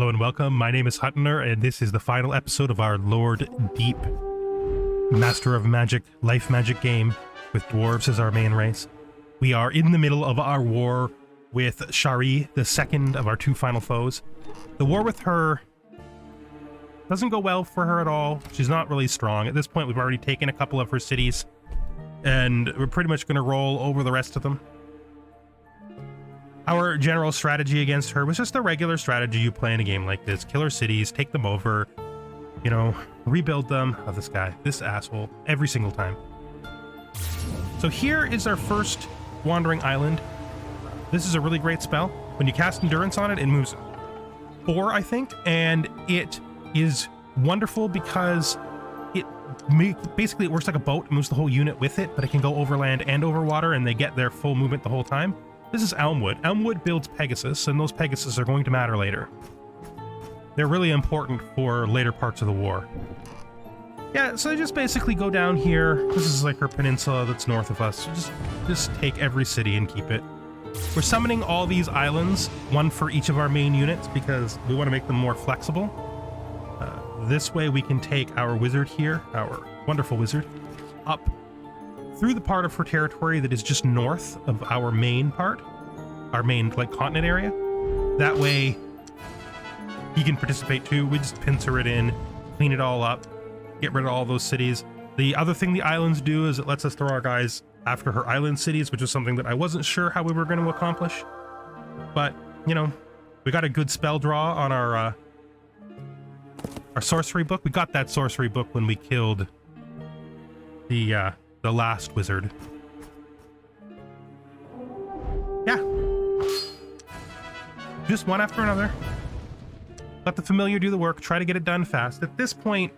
Hello and welcome, my name is Hutner, and this is the final episode of our Lord Deep Master of Magic, Life Magic game with dwarves as our main race. We are in the middle of our war with Shari, the second of our two final foes. The war with her doesn't go well for her at all. She's not really strong. At this point, we've already taken a couple of her cities, and we're pretty much going to roll over the rest of them. Our general strategy against her was just the regular strategy you play in a game like this. Kill her cities, take them over, you know, rebuild them. Oh, this guy, this asshole, every single time. So here is our first Wandering Island. This is a really great spell. When you cast Endurance on it, it moves 4, I think, and it is wonderful because it basically it works like a boat. It moves the whole unit with it, but it can go over land and over water, and they get their full movement the whole time. This is Elmwood. Elmwood builds Pegasus, and those Pegasus are going to matter later. They're really important for later parts of the war. Yeah, so just basically go down here. This is like her peninsula that's north of us. Just take every city and keep it. We're summoning all these islands, one for each of our main units, because we want to make them more flexible. This way we can take our wizard here, our wonderful wizard, up through the part of her territory that is just north of our main part, our main like continent area. That way he can participate too. We just pincer it in, clean it all up, get rid of all those cities. The other thing the islands do is it lets us throw our guys after her island cities, which is something that I wasn't sure how we were going to accomplish. But, you know, we got a good spell draw on our sorcery book. We got that sorcery book when we killed the last wizard. Yeah. Just one after another. Let the familiar do the work. Try to get it done fast. At this point,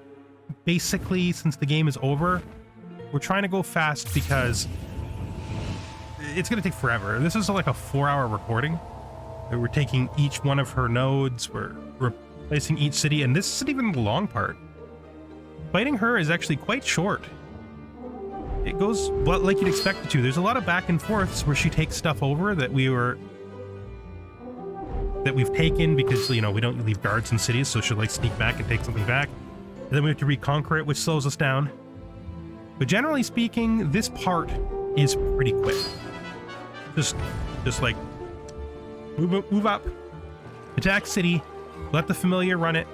basically, since the game is over, we're trying to go fast because it's going to take forever. This is like a 4-hour recording. We're taking each one of her nodes. We're replacing each city, and this isn't even the long part. Fighting her is actually quite short. It goes like you'd expect it to. There's a lot of back and forths where she takes stuff over that we've taken because, you know, we don't leave guards in cities, so she'll like sneak back and take something back. And then we have to reconquer it, which slows us down. But generally speaking, this part is pretty quick. Just like move up, attack city, let the familiar run it,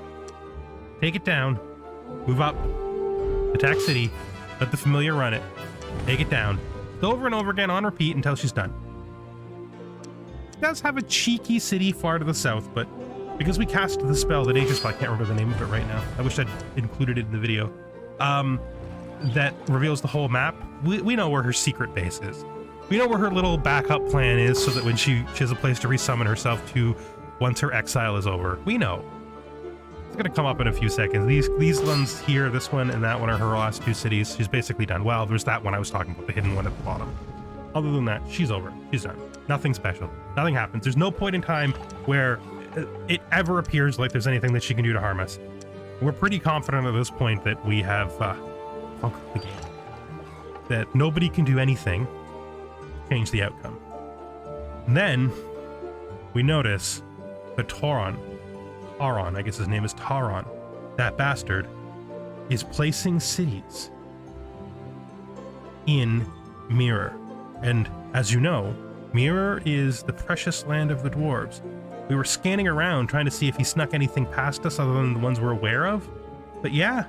take it down, move up, attack city, let the familiar run it, take it down. Over and over again on repeat until she's done. She does have a cheeky city far to the south, but because we cast the spell, the nature spell, I can't remember the name of it right now. I wish I'd included it in the video. That reveals the whole map. We know where her secret base is. We know where her little backup plan is so that when she has a place to resummon herself to once her exile is over. We know. It's gonna come up in a few seconds. These ones here, this one and that one are her last two cities. She's basically done. Well, there's that one I was talking about, the hidden one at the bottom. Other than that, she's over. She's done. Nothing special. Nothing happens. There's no point in time where it ever appears like there's anything that she can do to harm us. We're pretty confident at this point that we have conquered the game. That nobody can do anything to change the outcome. And then we notice that Taron, I guess his name is Taron, that bastard, is placing cities in Mirror. And as you know, Mirror is the precious land of the dwarves. We were scanning around trying to see if he snuck anything past us other than the ones we're aware of. But yeah,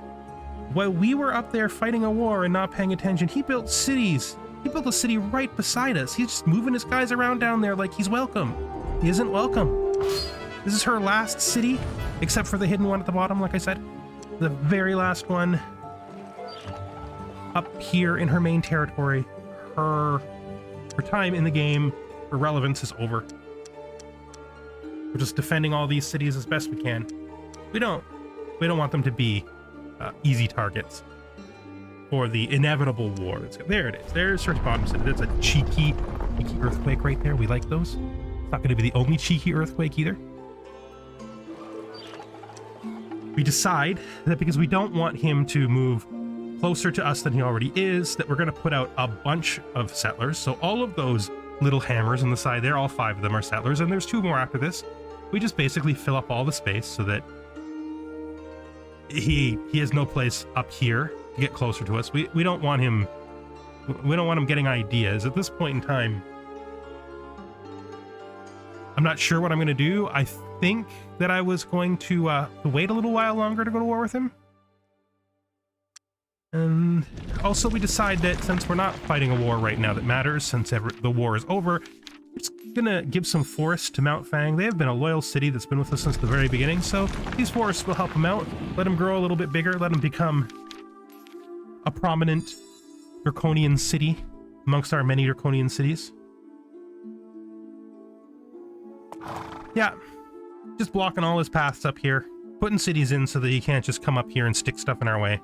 while we were up there fighting a war and not paying attention, he built cities. He built a city right beside us. He's just moving his guys around down there like he's welcome. He isn't welcome. This is her last city, except for the hidden one at the bottom, like I said. The very last one up here in her main territory. Her time in the game, her relevance is over. We're just defending all these cities as best we can. We don't want them to be easy targets for the inevitable war. There it is. There's her bottom city. That's a cheeky earthquake right there. We like those. It's not going to be the only cheeky earthquake either. We decide that because we don't want him to move closer to us than he already is, that we're going to put out a bunch of settlers. So all of those little hammers on the side there, all 5 of them are settlers, and there's 2 more after this. we just basically fill up all the space so that he has no place up here to get closer to us. We don't want him getting ideas at this point in time. I'm not sure what I'm going to do. I think that I was going to wait a little while longer to go to war with him. And also we decide that since we're not fighting a war right now that matters, since the war is over, we're just gonna give some forests to Mount Fang. They have been a loyal city that's been with us since the very beginning, so these forests will help them out, let them grow a little bit bigger, let them become a prominent draconian city amongst our many draconian cities. Yeah, just blocking all his paths up here, putting cities in so that he can't just come up here and stick stuff in our way.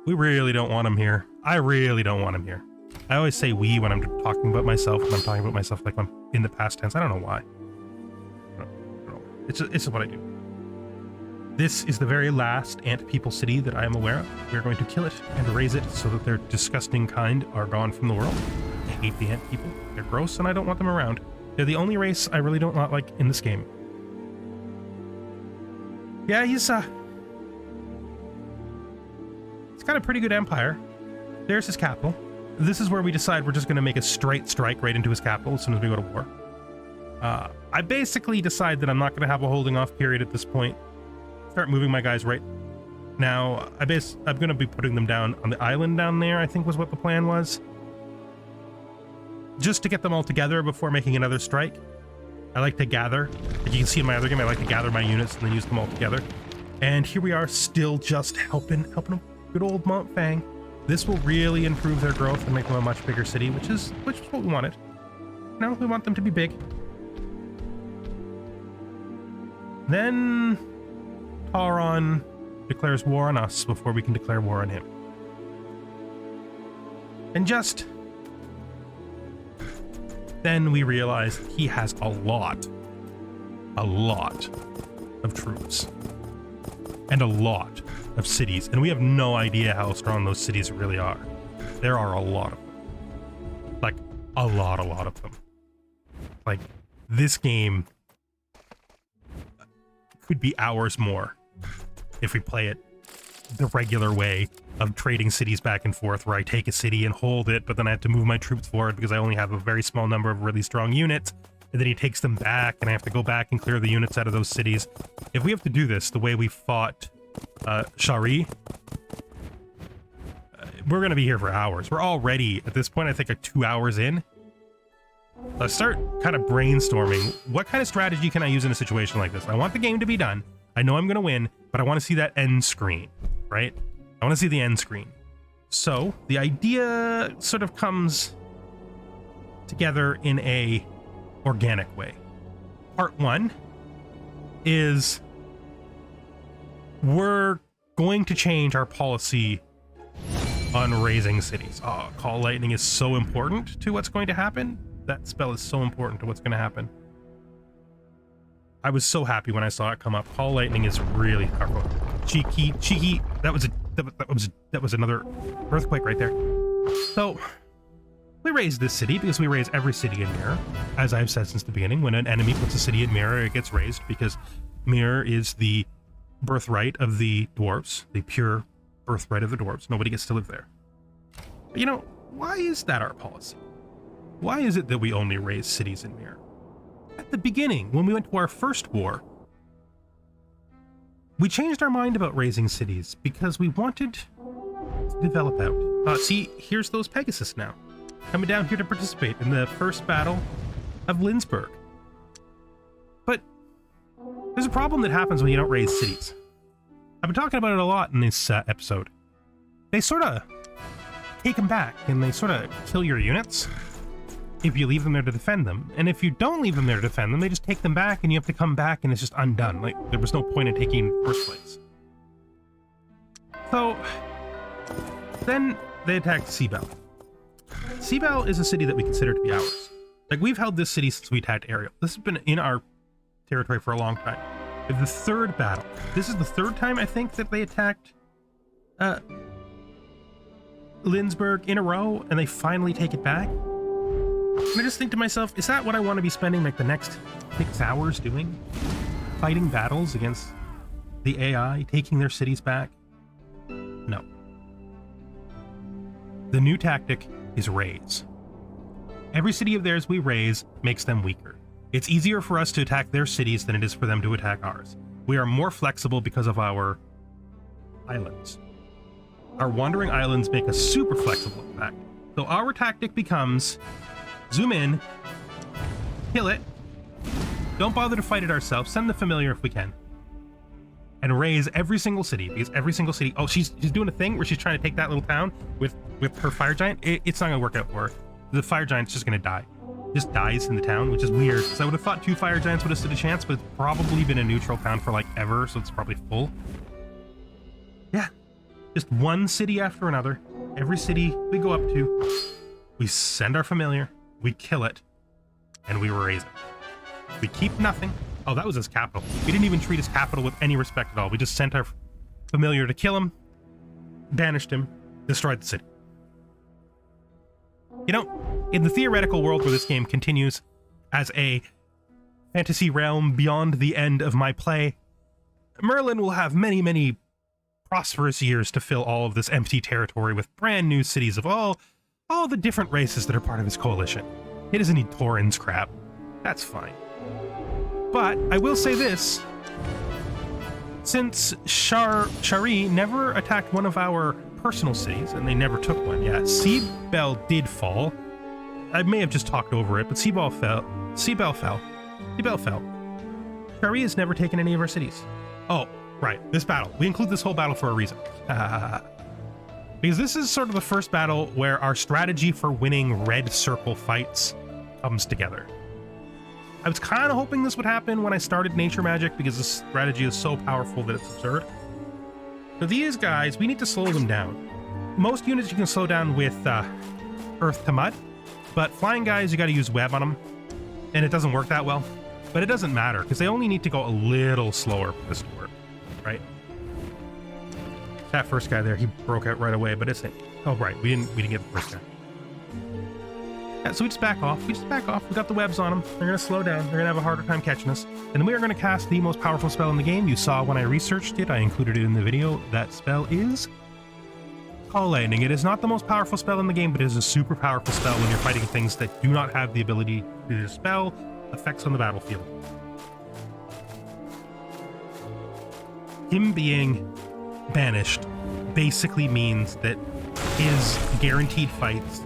We really don't want him here. I really don't want him here. I always say we when I'm talking about myself, when I'm talking about myself like I'm in the past tense. I don't know why. I don't know. It's just what I do. This is the very last ant people city that I am aware of. We're going to kill it and raise it so that their disgusting kind are gone from the world. I hate the ant people. They're gross and I don't want them around. They're the only race I really don't like in this game. Yeah, he's got a pretty good empire. There's his capital. This is where we decide we're just going to make a straight strike right into his capital as soon as we go to war. I basically decide that I'm not going to have a holding off period at this point. Start moving my guys right now. I'm going to be putting them down on the island down there, I think was what the plan was. Just to get them all together before making another strike. I like to gather. Like you can see in my other game, I like to gather my units and then use them all together. And here we are still just helping them. Good old Mount Fang. This will really improve their growth and make them a much bigger city, which is what we wanted. No, we want them to be big. Then Tauron declares war on us before we can declare war on him. And just then we realize he has a lot of troops and a lot of cities, and we have no idea how strong those cities really are. There are a lot of them. Like, a lot of them. Like, this game could be hours more if we play it the regular way of trading cities back and forth, where I take a city and hold it, but then I have to move my troops forward because I only have a very small number of really strong units, and then he takes them back, and I have to go back and clear the units out of those cities. If we have to do this the way we fought Shari, we're gonna be here for hours. We're already at this point, I think, 2 hours in. Let's start kind of brainstorming. What kind of strategy can I use in a situation like this? I want the game to be done. I know I'm gonna win, but I want to see that end screen, right? I want to see the end screen. So the idea sort of comes together in a organic way. Part one is we're going to change our policy on raising cities. Oh, Call Lightning is so important to what's going to happen. That spell is so important to what's going to happen. I was so happy when I saw it come up. Call Lightning is really powerful. Cheeky. That was another earthquake right there. So we raise this city because we raise every city in Mirror. As I've said since the beginning, when an enemy puts a city in Mirror, it gets raised because Mirror is the birthright of the dwarves, the pure birthright of the dwarves. Nobody gets to live there. But you know, why is that our policy? Why is it that we only raise cities in Mirror? At the beginning, when we went to our first war, we changed our mind about raising cities because we wanted to develop out. See, here's those Pegasus now, coming down here to participate in the first battle of Lindsburg. But there's a problem that happens when you don't raise cities. I've been talking about it a lot in this episode. They sort of take them back and they sort of kill your units if you leave them there to defend them. And if you don't leave them there to defend them, they just take them back and you have to come back and it's just undone. Like, there was no point in taking in the first place. So then they attacked Seabell. Seabell is a city that we consider to be ours. Like, we've held this city since we attacked Ariel. This has been in our territory for a long time. The third battle. This is the third time, I think, that they attacked Lindsburg in a row, and they finally take it back. And I just think to myself, is that what I want to be spending like the next 6 hours doing? fighting battles against the AI, taking their cities back? No. The new tactic is raise. Every city of theirs we raise makes them weaker. It's easier for us to attack their cities than it is for them to attack ours. We are more flexible because of our islands. Our wandering islands make us super flexible, in fact. So our tactic becomes zoom in, kill it, don't bother to fight it ourselves, send the familiar if we can, and raise every single city, because every single city... Oh, she's doing a thing where she's trying to take that little town with her fire giant. It's not going to work out for her. The fire giant's just going to die. Just dies in the town, which is weird, because I would have thought 2 fire giants would have stood a chance, but it's probably been a neutral town for like ever, so it's probably full. Yeah, just one city after another. Every city we go up to, we send our familiar, we kill it, and we raise it. We keep nothing. Oh, that was his capital. We didn't even treat his capital with any respect at all. We just sent our familiar to kill him, banished him, destroyed the city. You know, in the theoretical world where this game continues as a fantasy realm beyond the end of my play, Merlin will have many, many prosperous years to fill all of this empty territory with brand new cities of all the different races that are part of his coalition. He doesn't need Tauren's crap. That's fine. But I will say this, since Shari never attacked one of our personal cities, and they never took one, yeah, Seabell did fall. I may have just talked over it, but Seabell fell. Shari has never taken any of our cities. Oh, right, this battle. We include this whole battle for a reason. Because this is sort of the first battle where our strategy for winning red circle fights comes together. I was kind of hoping this would happen when I started Nature Magic, because this strategy is so powerful that it's absurd. So these guys, we need to slow them down. Most units you can slow down with Earth to Mud, but flying guys, you got to use Web on them, and it doesn't work that well. But it doesn't matter, because they only need to go a little slower for this to work, right? That first guy there, he broke out right away, but it's... Oh, right, we didn't get the first guy. Yeah, so we just back off. We got the webs on them. They're going to slow down. They're going to have a harder time catching us. And then we are going to cast the most powerful spell in the game. You saw when I researched it. I included it in the video. That spell is Call Lightning. It is not the most powerful spell in the game, but it is a super powerful spell when you're fighting things that do not have the ability to dispel effects on the battlefield. Him being banished basically means that his guaranteed fights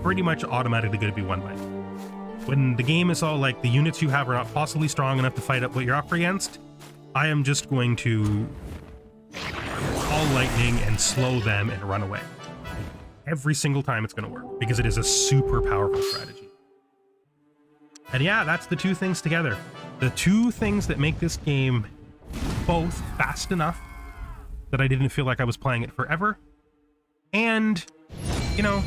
pretty much automatically going to be won by. When the game is all like the units you have are not possibly strong enough to fight up what you're up against, I am just going to call lightning and slow them and run away. Every single time it's going to work, because it is a super powerful strategy. And yeah, that's the two things together. The two things that make this game both fast enough that I didn't feel like I was playing it forever, and, you know,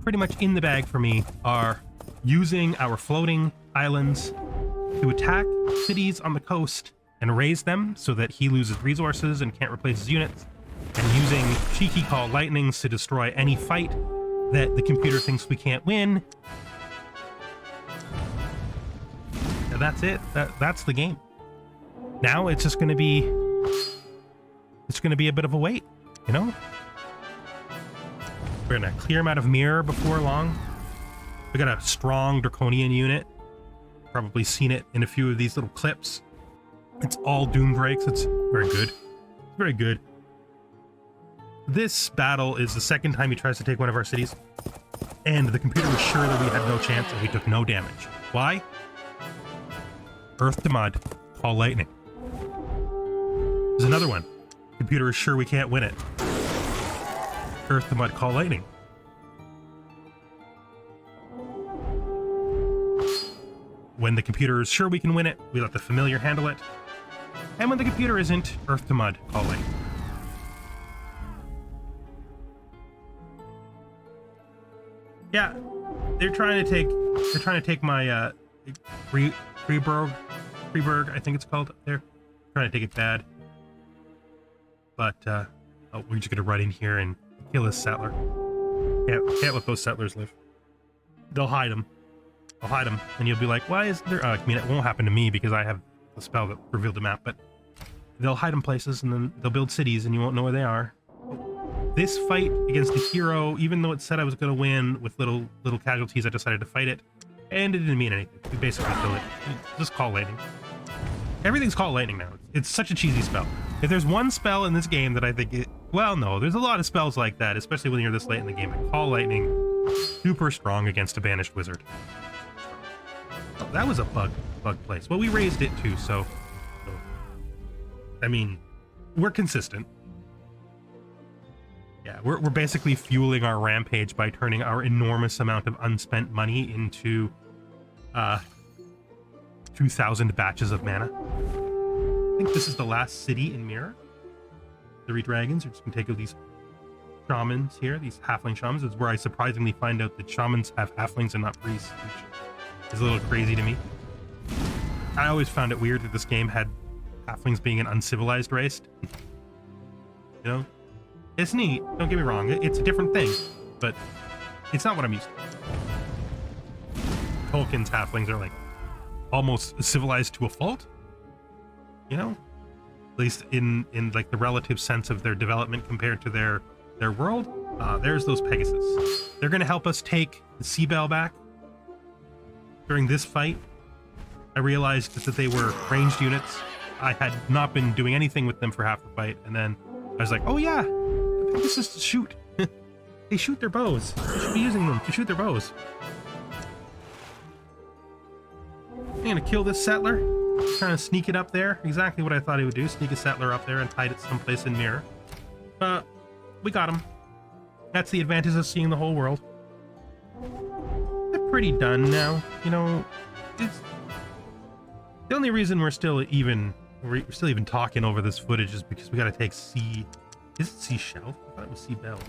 pretty much in the bag for me, are using our floating islands to attack cities on the coast and raise them so that he loses resources and can't replace his units, and using cheeky call lightnings to destroy any fight that the computer thinks we can't win. And that's it. That's the game. Now it's just going to be a bit of a wait, you know? We're going to clear him out of mirror before long. We got a strong draconian unit. Probably seen it in a few of these little clips. It's all doom breaks. It's very good. It's very good. This battle is the second time he tries to take one of our cities, and the computer was sure that we had no chance, and we took no damage. Why? Earth to Mud, call lightning. There's another one. Computer is sure we can't win it. Earth to Mud, call lightning. When the computer is sure we can win it, we let the familiar handle it. And when the computer isn't, Earth to Mud, call lightning. Yeah, they're trying to take my Freeburg, I think it's called. They're trying to take it bad. But oh, we're just gonna run in here and kill this settler. Can't let those settlers live. They'll hide them. I'll hide them, and you'll be like, why is there... I mean, it won't happen to me because I have a spell that revealed the map, but they'll hide them places, and then they'll build cities, and you won't know where they are. This fight against the hero, even though it said I was going to win with little casualties, I decided to fight it, and it didn't mean anything. We basically killed it. Just call lightning. Everything's called lightning now. It's such a cheesy spell. If there's one spell in this game that I think well, no, there's a lot of spells like that, especially when you're this late in the game. But call lightning, super strong against a banished wizard. Oh, that was a bug place. Well, we raised it too, so I mean, we're consistent. Yeah, we're basically fueling our rampage by turning our enormous amount of unspent money into 2,000 batches of mana. I think this is the last city in Mirror. 3 dragons are just gonna take these shamans here, these halfling shamans. Is where I surprisingly find out that shamans have halflings and not priests, which is a little crazy to me. I always found it weird that this game had halflings being an uncivilized race. You know? It's neat, don't get me wrong, it's a different thing, but it's not what I'm used to. Tolkien's halflings are like almost civilized to a fault, you know? At least in like the relative sense of their development compared to their world. There's those Pegasus. They're gonna help us take the Seabell back. During this fight, I realized that they were ranged units. I had not been doing anything with them for half the fight, and then I was like, oh yeah, Pegasus shoot. They shoot their bows. I should be using them to shoot their bows. I'm gonna kill this settler. Trying to sneak it up there. Exactly what I thought he would do. Sneak a settler up there and hide it someplace in Mirror. But we got him. That's the advantage of seeing the whole world. They're pretty done now. You know, it's the only reason we're still even talking over this footage is because we got to take sea. Is it seashell? I thought it was Seabell.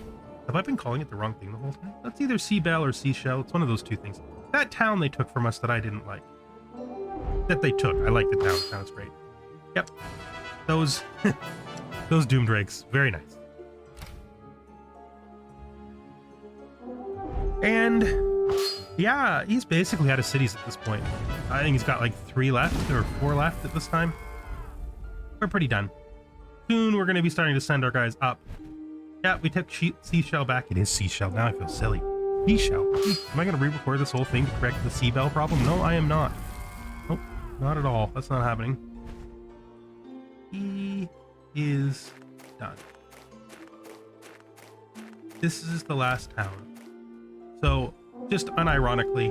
Have I been calling it the wrong thing the whole time? That's either Seabell or seashell. It's one of those two things. That town they took from us that I didn't like. That they took. I like the town. The town's great. Yep. Those those doom drakes. Very nice. And yeah, he's basically out of cities at this point. I think he's got like 3 left or 4 left at this time. We're pretty done. Soon we're going to be starting to send our guys up. Yeah, we took seashell back. It is seashell. Now I feel silly. Seashell. Am I going to re-record this whole thing to correct the Seabell problem? No, I am not. Nope, not at all. That's not happening. He is done. This is the last town. So, just unironically,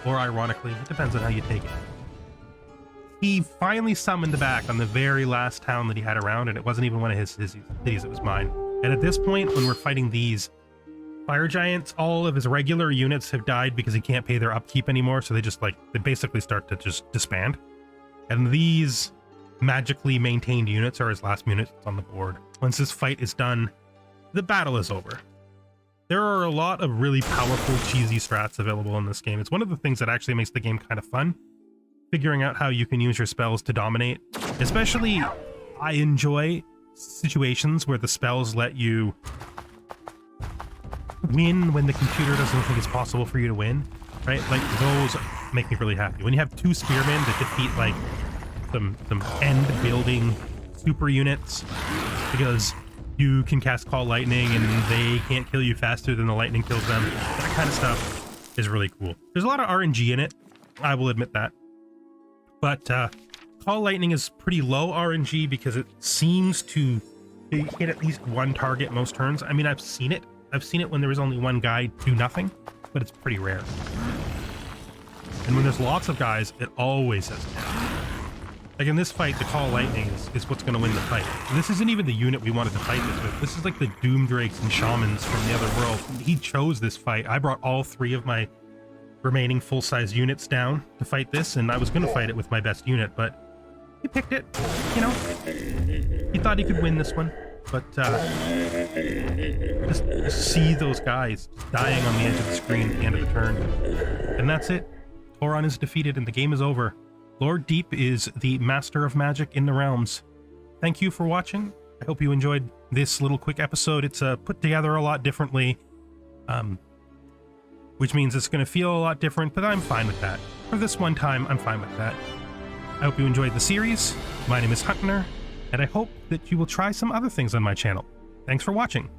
or ironically, it depends on how you take it. He finally summoned back on the very last town that he had around, and it wasn't even one of his cities, it was mine. And at this point, when we're fighting these fire giants, all of his regular units have died because he can't pay their upkeep anymore, so they basically start to just disband. And these magically maintained units are his last units on the board. Once this fight is done, the battle is over. There are a lot of really powerful, cheesy strats available in this game. It's one of the things that actually makes the game kind of fun, figuring out how you can use your spells to dominate. Especially, I enjoy situations where the spells let you win when the computer doesn't think it's possible for you to win, right? Like, those make me really happy. When you have 2 spearmen that defeat, like, some end building super units, because you can cast Call Lightning and they can't kill you faster than the lightning kills them. That kind of stuff is really cool. There's a lot of RNG in it, I will admit that. But Call Lightning is pretty low RNG because it seems to hit at least one target most turns. I mean, I've seen it. I've seen it when there was only one guy do nothing, but it's pretty rare. And when there's lots of guys, it always has damage. Like in this fight, the Call Lightning is what's going to win the fight. This isn't even the unit we wanted to fight this with. This is like the Doom Drakes and Shamans from the other world. He chose this fight. I brought all 3 of my remaining full-size units down to fight this, and I was going to fight it with my best unit, but he picked it, you know? He thought he could win this one, but just see those guys dying on the edge of the screen at the end of the turn. And that's it. Tauron is defeated and the game is over. Lord Deep is the master of magic in the realms. Thank you for watching. I hope you enjoyed this little quick episode. It's put together a lot differently. which means it's going to feel a lot different, but I'm fine with that. For this one time, I'm fine with that. I hope you enjoyed the series. My name is Huntner, and I hope that you will try some other things on my channel. Thanks for watching.